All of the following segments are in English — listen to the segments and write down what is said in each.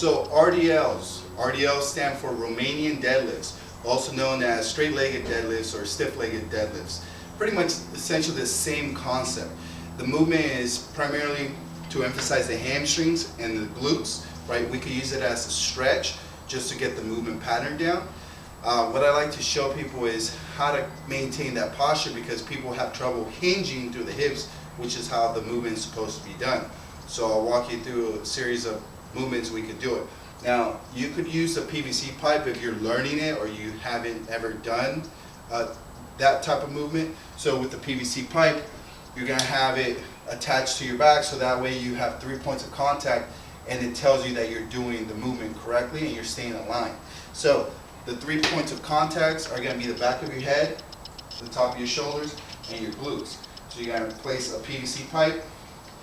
So RDLs stand for Romanian deadlifts, also known as straight-legged deadlifts or stiff-legged deadlifts. Pretty much essentially the same concept. The movement is primarily to emphasize the hamstrings and the glutes, right? We could use it as a stretch just to get the movement pattern down. What I like to show people is how to maintain that posture, because people have trouble hinging through the hips, which is how the movement is supposed to be done. So I'll walk you through a series of movements we could do it. Now, you could use a PVC pipe if you're learning it or you haven't ever done that type of movement. So with the PVC pipe, you're going to have it attached to your back, so that way you have 3 points of contact and it tells you that you're doing the movement correctly and you're staying aligned. So the 3 points of contacts are going to be the back of your head, the top of your shoulders, and your glutes. So you're going to place a PVC pipe,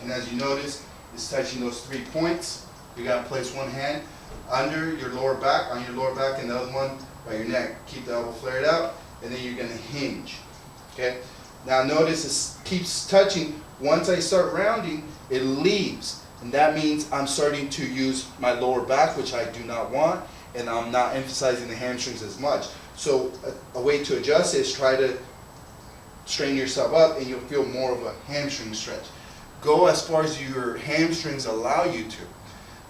and as you notice, it's touching those 3 points. You're going to place one hand under your lower back, on your lower back, and the other one by your neck. Keep the elbow flared out, and then you're going to hinge. Okay? Now notice it keeps touching. Once I start rounding, it leaves, and that means I'm starting to use my lower back, which I do not want, and I'm not emphasizing the hamstrings as much. So a way to adjust is try to strain yourself up, and you'll feel more of a hamstring stretch. Go as far as your hamstrings allow you to.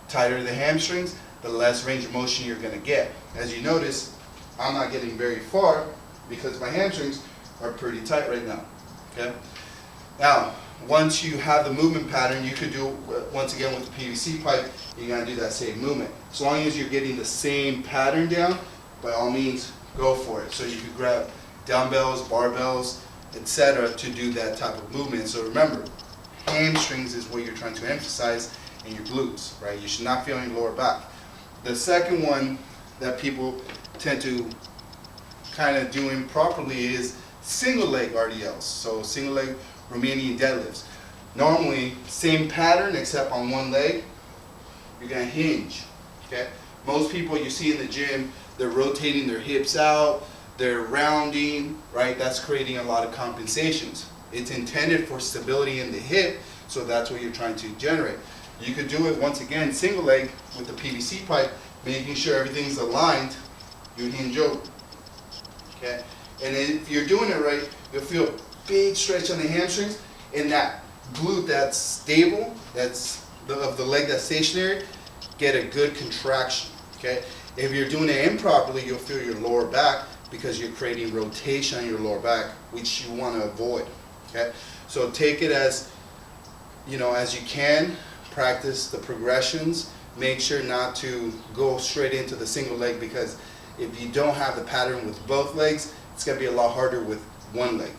Tighter the hamstrings, the less range of motion you're going to get. As you notice, I'm not getting very far because my hamstrings are pretty tight right now. Okay. Now, once you have the movement pattern, you could do once again with the PVC pipe. You're going to do that same movement. As long as you're getting the same pattern down, by all means, go for it. So you could grab dumbbells, barbells, etc. to do that type of movement. So remember, hamstrings is what you're trying to emphasize, and your glutes, right? You should not feel your lower back. The second one that people tend to kind of do improperly is single leg RDLs. So single leg Romanian deadlifts. Normally, same pattern except on one leg, you're gonna hinge, okay? Most people you see in the gym, they're rotating their hips out, they're rounding, right? That's creating a lot of compensations. It's intended for stability in the hip, so that's what you're trying to generate. You could do it once again, single leg with the PVC pipe, making sure everything's aligned. You hinge over, okay? And if you're doing it right, you'll feel a big stretch on the hamstrings, and that glute that's stable, that's of the leg that's stationary, get a good contraction, okay? If you're doing it improperly, you'll feel your lower back because you're creating rotation on your lower back, which you want to avoid, okay? So take it as, as you can. Practice the progressions. Make sure not to go straight into the single leg, because if you don't have the pattern with both legs, it's going to be a lot harder with one leg.